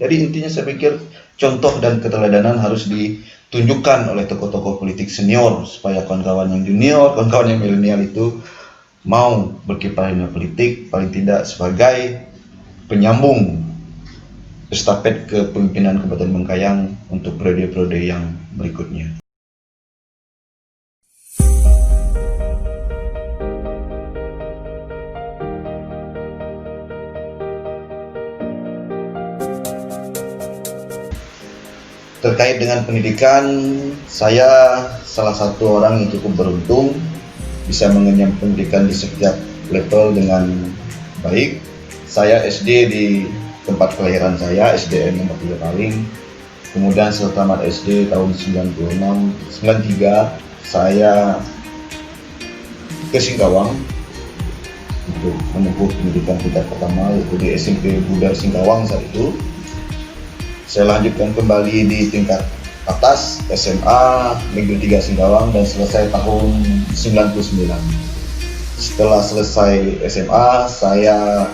Jadi intinya saya pikir contoh dan keteladanan harus ditunjukkan oleh tokoh-tokoh politik senior supaya kawan-kawan yang junior, kawan-kawan yang milenial itu mau berkiprah di politik, paling tidak sebagai penyambung estafet kepemimpinan Kabupaten Bengkayang untuk periode-periode yang berikutnya. Terkait dengan pendidikan, saya salah satu orang yang cukup beruntung bisa mengenyam pendidikan di setiap level dengan baik. Saya SD di tempat kelahiran saya, SDN nomor 3 Paling. Kemudian setelah tamat SD tahun 93, saya ke Singkawang untuk menempuh pendidikan tingkat pertama, yaitu di SMP Budar Singkawang saat itu. Saya lanjutkan kembali di tingkat atas SMA Negeri 3 Singkawang dan selesai tahun 99. Setelah selesai SMA, saya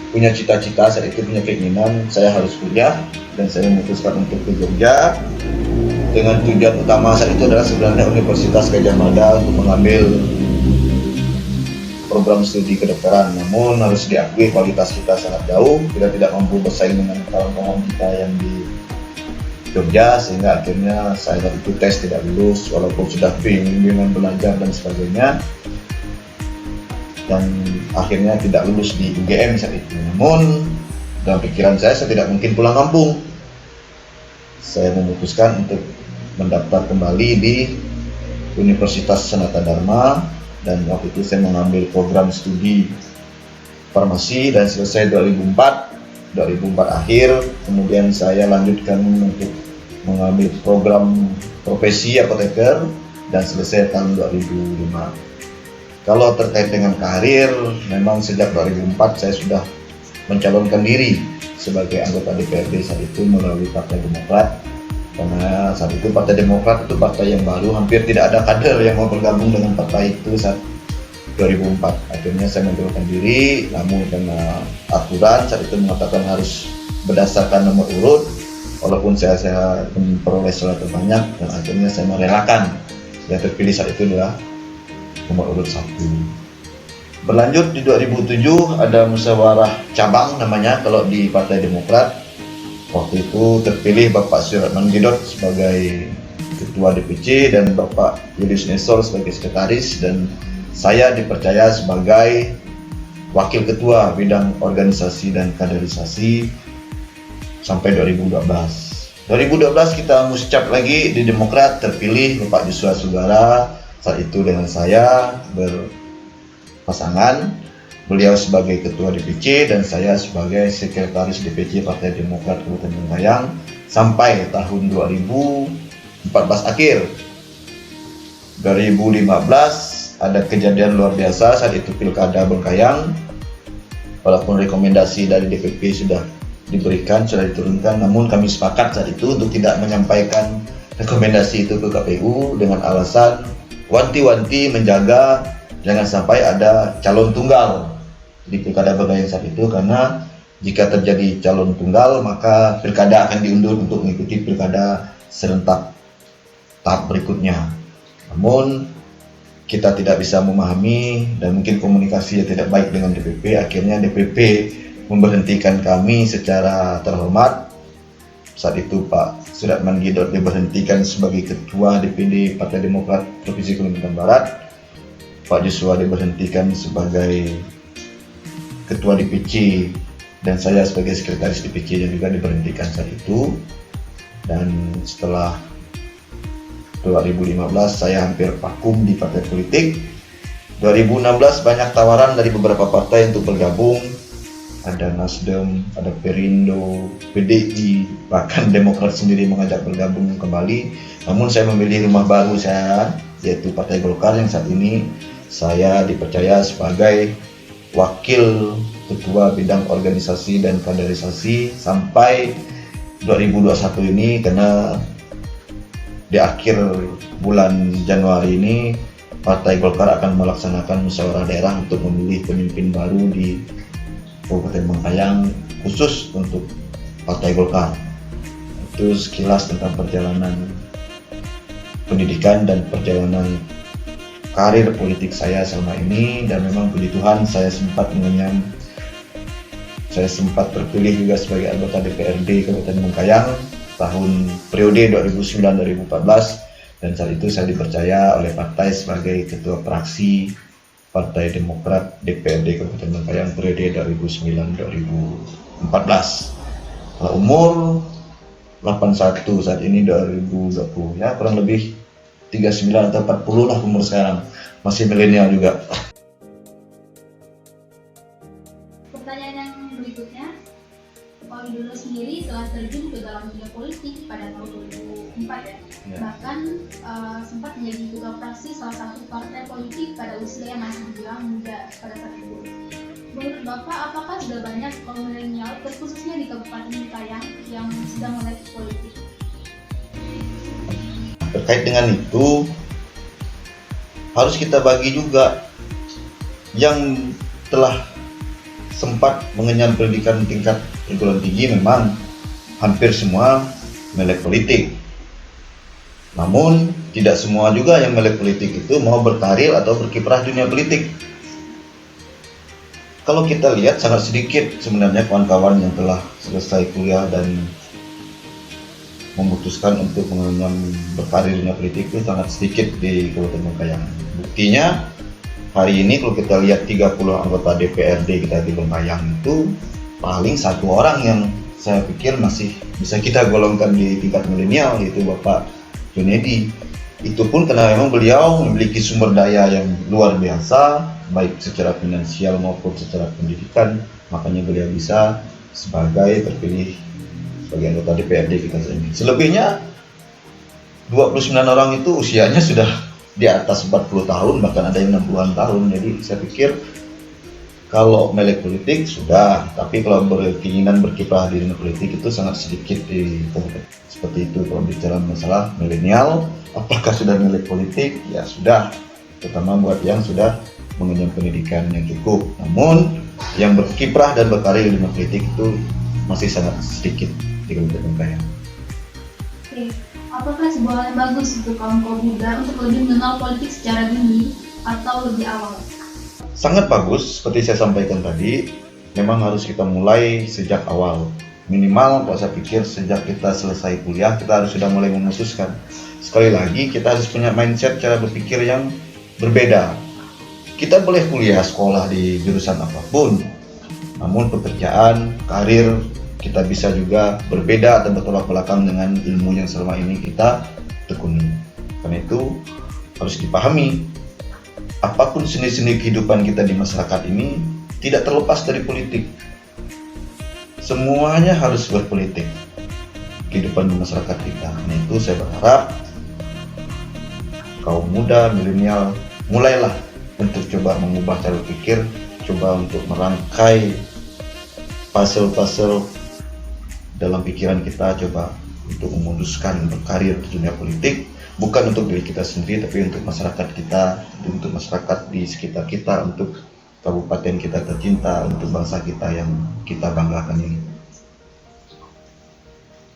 punya cita-cita, saat itu punya keinginan saya harus kuliah dan saya memutuskan untuk ke Jogja dengan tujuan utama saat itu adalah sebenarnya Universitas Gadjah Mada untuk mengambil program studi kedokteran. Namun harus diakui kualitas kita sangat jauh, kita tidak mampu bersaing dengan kawan-kawan kita yang di Jogja, sehingga akhirnya saya waktu itu tes tidak lulus walaupun sudah bimbingan belajar dan sebagainya, dan akhirnya tidak lulus di UGM saat itu. Namun dalam pikiran saya tidak mungkin pulang kampung. Saya memutuskan untuk mendaftar kembali di Universitas Sanata Dharma, dan waktu itu saya mengambil program studi farmasi dan selesai 2004 akhir. Kemudian saya lanjutkan untuk mengambil program profesi apoteker dan selesai tahun 2005. Kalau terkait dengan karir, memang sejak 2004 saya sudah mencalonkan diri sebagai anggota DPRD saat itu melalui Partai Demokrat. Karena saat itu Partai Demokrat itu partai yang baru, hampir tidak ada kader yang mau bergabung dengan partai itu saat 2004. Akhirnya saya mengundurkan diri, namun karena aturan saat itu mengatakan harus berdasarkan nomor urut, walaupun saya memperoleh suara terbanyak, dan akhirnya saya merelakan. Yang terpilih saat itu adalah nomor urut 1. Berlanjut di 2007 ada musyawarah cabang namanya kalau di Partai Demokrat. Waktu itu terpilih Bapak Suratman Gidot sebagai Ketua DPC dan Bapak Julius Nestor sebagai Sekretaris, dan saya dipercaya sebagai Wakil Ketua Bidang Organisasi dan Kaderisasi sampai 2012. 2012 kita muscap lagi di Demokrat, terpilih Bapak Joshua Sugara, saat itu dengan saya berpasangan. Beliau sebagai Ketua DPC dan saya sebagai Sekretaris DPC Partai Demokrat Kabupaten Bengkayang sampai tahun 2014 akhir. 2015 ada kejadian luar biasa saat itu Pilkada Bengkayang. Walaupun rekomendasi dari DPP sudah diberikan, sudah diturunkan, namun kami sepakat saat itu untuk tidak menyampaikan rekomendasi itu ke KPU dengan alasan wanti-wanti menjaga jangan sampai ada calon tunggal di Pilkada Bengkayang saat itu, karena jika terjadi calon tunggal maka pilkada akan diundur untuk mengikuti pilkada serentak tahap berikutnya. Namun kita tidak bisa memahami dan mungkin komunikasi yang tidak baik dengan DPP, akhirnya DPP memberhentikan kami secara terhormat. Saat itu Pak Suratman Gidot diberhentikan sebagai Ketua DPD Partai Demokrat Provinsi Kalimantan Barat, Pak Joshua diberhentikan sebagai Ketua DPC, dan saya sebagai Sekretaris DPC yang juga diberhentikan saat itu. Dan setelah 2015 saya hampir vakum di partai politik. 2016 banyak tawaran dari beberapa partai untuk bergabung, ada Nasdem, ada Perindo, PDI, bahkan Demokrat sendiri mengajak bergabung kembali. Namun saya memilih rumah baru saya, yaitu Partai Golkar, yang saat ini saya dipercaya sebagai Wakil Ketua Bidang Organisasi dan Kaderisasi sampai 2021 ini, karena di akhir bulan Januari ini Partai Golkar akan melaksanakan musyawarah daerah untuk memilih pemimpin baru di Kabupaten Bengkayang khusus untuk Partai Golkar. Itu sekilas tentang perjalanan pendidikan dan perjalanan karir politik saya selama ini, dan memang puji Tuhan saya sempat terpilih juga sebagai anggota DPRD Kabupaten Bengkayang tahun periode 2009-2014, dan saat itu saya dipercaya oleh partai sebagai ketua fraksi Partai Demokrat DPRD Kabupaten Bengkayang periode 2009-2014. Kalau umur 81, saat ini 2020, ya kurang lebih 39 atau 40 lah umur sekarang, masih milenial juga. Pertanyaan yang berikutnya, Pak Widodo sendiri telah terjun ke dalam dunia politik pada tahun 2004 ya. Bahkan sempat menjadi ketua fraksi salah satu partai politik pada usia yang masih dibilang muda pada saat itu. Menurut Bapak, apakah sudah banyak kaum milenial, terkhususnya di Kabupaten Bengkayang, yang sedang melek politik? Terkait dengan itu, harus kita bagi juga yang telah sempat mengenyam pendidikan tingkat perguruan tinggi. Memang hampir semua melek politik. Namun tidak semua juga yang melek politik itu mau berkarir atau berkiprah dunia politik. Kalau kita lihat, sangat sedikit sebenarnya kawan-kawan yang telah selesai kuliah dan memutuskan untuk mengenyam berkarir dunia politik itu sangat sedikit di Kabupaten Bengkayang. Buktinya hari ini kalau kita lihat 30 anggota DPRD kita di Bengkayang itu paling satu orang yang saya pikir masih bisa kita golongkan di tingkat milenial, yaitu Bapak Junedi. Itu pun karena memang beliau memiliki sumber daya yang luar biasa, baik secara finansial maupun secara pendidikan, makanya beliau bisa terpilih sebagai anggota DPRD kita ini. Selebihnya 29 orang itu usianya sudah di atas 40 tahun, bahkan ada yang 60-an tahun. Jadi saya pikir kalau melek politik sudah, tapi kalau berkeinginan berkiprah di dunia politik itu sangat sedikit di kabupaten. Seperti itu kalau bicara masalah milenial, apakah sudah melek politik? Ya sudah, terutama buat yang sudah mengenyam pendidikan yang cukup. Namun yang berkiprah dan berkarir di dunia politik itu masih sangat sedikit di Kabupaten Bengkayang. Oke, apakah sebuah hal yang bagus untuk kaum muda untuk lebih mengenal politik secara dini atau lebih awal? Sangat bagus, seperti saya sampaikan tadi, memang harus kita mulai sejak awal. Minimal kalau saya pikir sejak kita selesai kuliah, kita harus sudah mulai memutuskan. Sekali lagi, kita harus punya mindset cara berpikir yang berbeda. Kita boleh kuliah sekolah di jurusan apapun, namun pekerjaan, karir, kita bisa juga berbeda atau bertolak belakang dengan ilmu yang selama ini kita tekuni. Karena itu harus dipahami, apapun seni-seni kehidupan kita di masyarakat ini tidak terlepas dari politik. Semuanya harus berpolitik, kehidupan di masyarakat kita. Nah itu saya berharap kaum muda, milenial, mulailah untuk coba mengubah cara pikir, coba untuk merangkai puzzle-puzzle dalam pikiran kita, coba untuk memutuskan berkarir di dunia politik, bukan untuk diri kita sendiri, tapi untuk masyarakat kita, untuk masyarakat di sekitar kita, untuk kabupaten kita tercinta, untuk bangsa kita yang kita banggakan ini.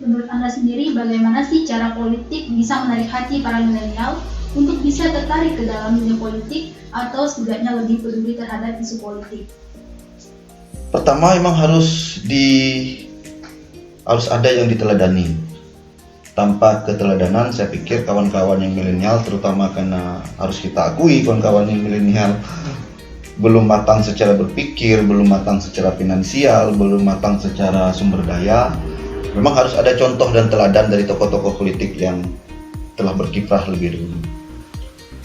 Menurut Anda sendiri, bagaimana sih cara politik bisa menarik hati para milenial untuk bisa tertarik ke dalam dunia politik atau setidaknya lebih peduli terhadap isu politik? Pertama, memang harus ada yang diteladani. Tanpa keteladanan, saya pikir kawan-kawan yang milenial, terutama karena harus kita akui kawan-kawan yang milenial belum matang secara berpikir, belum matang secara finansial, belum matang secara sumber daya. Memang harus ada contoh dan teladan dari tokoh-tokoh politik yang telah berkiprah lebih dulu.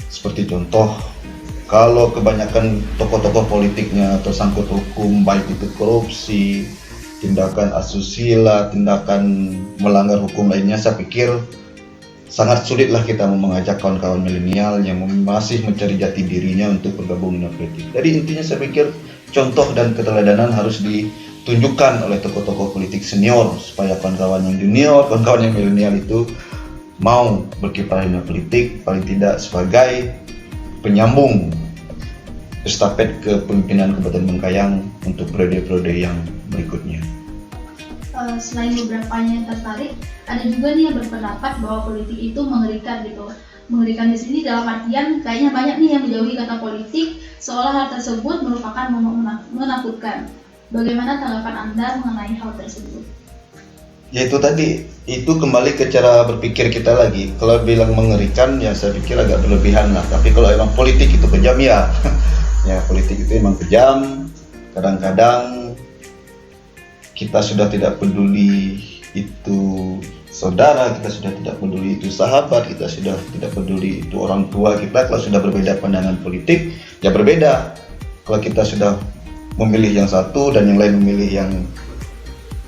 Seperti contoh, kalau kebanyakan tokoh-tokoh politiknya tersangkut hukum, baik itu korupsi, tindakan asusila, tindakan melanggar hukum lainnya, saya pikir sangat sulitlah kita mengajak kawan-kawan milenial yang masih mencari jati dirinya untuk bergabung dengan politik. Jadi intinya saya pikir contoh dan keteladanan harus ditunjukkan oleh tokoh-tokoh politik senior supaya kawan-kawan yang junior, kawan-kawan yang milenial itu mau berkiprah di politik, paling tidak sebagai penyambung estafet kepemimpinan Kabupaten Bengkayang untuk periode-periode yang berikutnya. selain beberapanya yang tertarik, ada juga nih yang berpendapat bahwa politik itu mengerikan gitu. Mengerikan di sini dalam artian kayaknya banyak nih yang menjauhi kata politik, seolah hal tersebut merupakan momok menakutkan. Bagaimana tanggapan Anda mengenai hal tersebut? Ya itu tadi, itu kembali ke cara berpikir kita lagi. Kalau bilang mengerikan ya saya pikir agak berlebihan lah. Tapi kalau emang politik itu kejam ya, ya politik itu emang kejam. Kadang-kadang kita sudah tidak peduli itu saudara, kita sudah tidak peduli itu sahabat, kita sudah tidak peduli itu orang tua kita. Kalau sudah berbeda pandangan politik, ya berbeda. Kalau kita sudah memilih yang satu dan yang lain memilih yang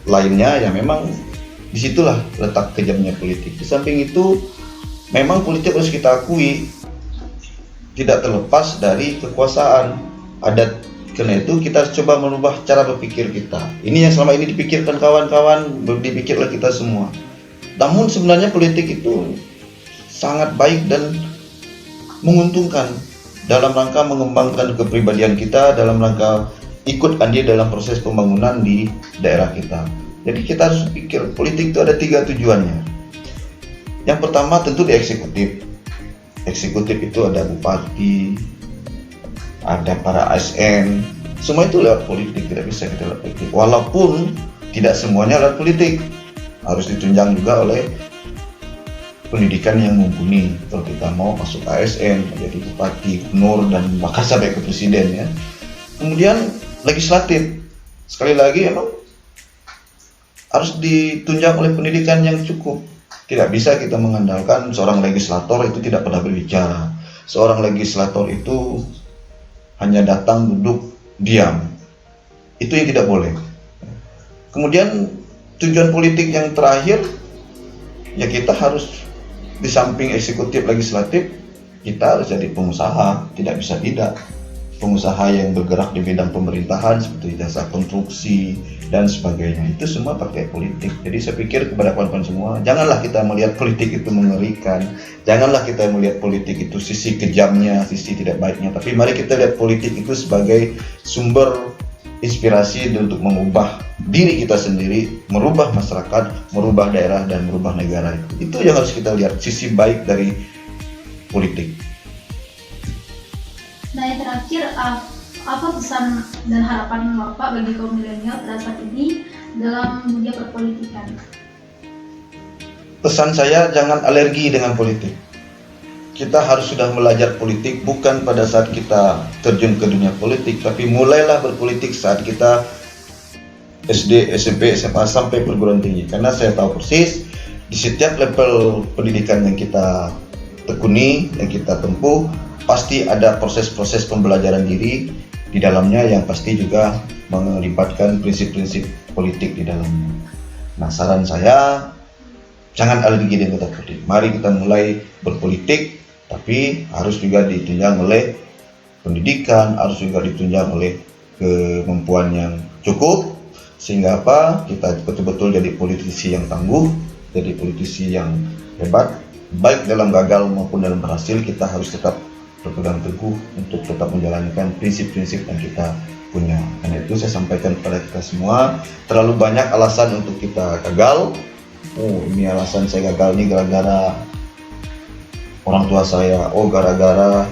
lainnya, ya memang disitulah letak kejamnya politik. Di samping itu, memang politik harus kita akui tidak terlepas dari kekuasaan. Karena itu kita harus coba merubah cara berpikir kita. Ini yang selama ini dipikirkan kawan-kawan, dipikir oleh kita semua. Namun sebenarnya politik itu sangat baik dan menguntungkan dalam rangka mengembangkan kepribadian kita, dalam rangka ikut andil dalam proses pembangunan di daerah kita. Jadi kita harus pikir politik itu ada 3 tujuannya. Yang pertama tentu di eksekutif. Eksekutif itu ada bupati, ada para ASN, semua itu lewat politik, tidak bisa kita lewat politik. Walaupun tidak semuanya lewat politik, harus ditunjang juga oleh pendidikan yang mumpuni. Kalau kita mau masuk ASN, menjadi bupati, gubernur, dan bahkan sampai ke presiden ya. Kemudian legislatif, sekali lagi emang harus ditunjang oleh pendidikan yang cukup. Tidak bisa kita mengandalkan seorang legislator itu tidak pernah berbicara. Seorang legislator itu hanya datang, duduk, diam. Itu yang tidak boleh. Kemudian tujuan politik yang terakhir, ya kita harus di samping eksekutif legislatif, kita harus jadi pengusaha, tidak bisa tidak. Pengusaha yang bergerak di bidang pemerintahan seperti jasa konstruksi dan sebagainya, itu semua pakai politik. Jadi saya pikir kepada kawan-kawan semua, janganlah kita melihat politik itu mengerikan, janganlah kita melihat politik itu sisi kejamnya, sisi tidak baiknya, tapi mari kita lihat politik itu sebagai sumber inspirasi untuk mengubah diri kita sendiri, merubah masyarakat, merubah daerah, dan merubah negara. Itu yang harus kita lihat, sisi baik dari politik. Nah, yang terakhir, apa pesan dan harapan Bapak bagi kaum milenial pada saat ini dalam dunia perpolitikan? Pesan saya, jangan alergi dengan politik. Kita harus sudah belajar politik bukan pada saat kita terjun ke dunia politik, tapi mulailah berpolitik saat kita SD, SMP, SMA sampai perguruan tinggi. Karena saya tahu persis di setiap level pendidikan yang kita tekuni, yang kita tempuh, pasti ada proses-proses pembelajaran diri di dalamnya yang pasti juga melibatkan prinsip-prinsip politik di dalamnya. Nah, saran saya, jangan alergi dengan kata politik. Mari kita mulai berpolitik, tapi harus juga ditunjang oleh pendidikan, harus juga ditunjang oleh kemampuan yang cukup, sehingga apa? Kita betul-betul jadi politisi yang tangguh, jadi politisi yang hebat, baik dalam gagal maupun dalam berhasil. Kita harus tetap berpegang teguh untuk tetap menjalankan prinsip-prinsip yang kita punya. Karena itu saya sampaikan kepada kita semua, terlalu banyak alasan untuk kita gagal. Oh, ini alasan saya gagal ini gara-gara orang tua saya, oh gara-gara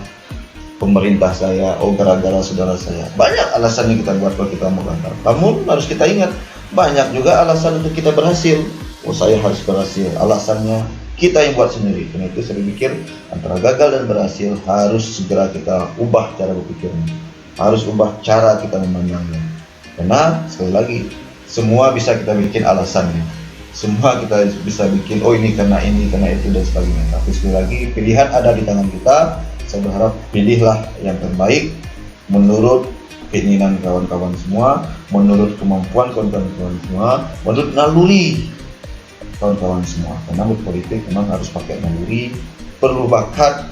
pemerintah saya, oh gara-gara saudara saya. Banyak alasan yang kita buat kalau kita mau gagal. Namun harus kita ingat, banyak juga alasan untuk kita berhasil. Oh, saya harus berhasil, alasannya kita yang buat sendiri. Karena itu saya pikir antara gagal dan berhasil harus segera kita ubah cara berpikirnya, harus ubah cara kita memandangnya. Karena sekali lagi, semua bisa kita bikin alasannya, semua kita bisa bikin oh ini karena itu dan sebagainya. Tapi sekali lagi, pilihan ada di tangan kita. Saya berharap pilihlah yang terbaik menurut keinginan kawan-kawan semua, menurut kemampuan kawan-kawan semua, menurut naluri kawan-kawan semua. Karena berpolitik memang harus pakai naluri, perlu bakat,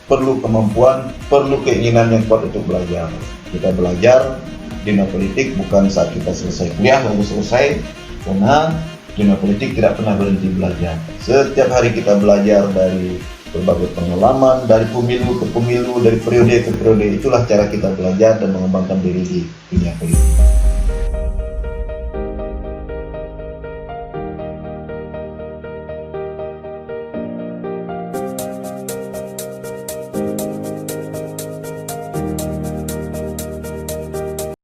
perlu kemampuan, perlu keinginan yang kuat untuk belajar. Kita belajar dunia politik bukan saat kita selesai kuliah lalu selesai, karena dunia politik tidak pernah berhenti belajar. Setiap hari kita belajar dari berbagai pengalaman, dari pemilu ke pemilu, dari periode ke periode. Itulah cara kita belajar dan mengembangkan diri di dunia politik.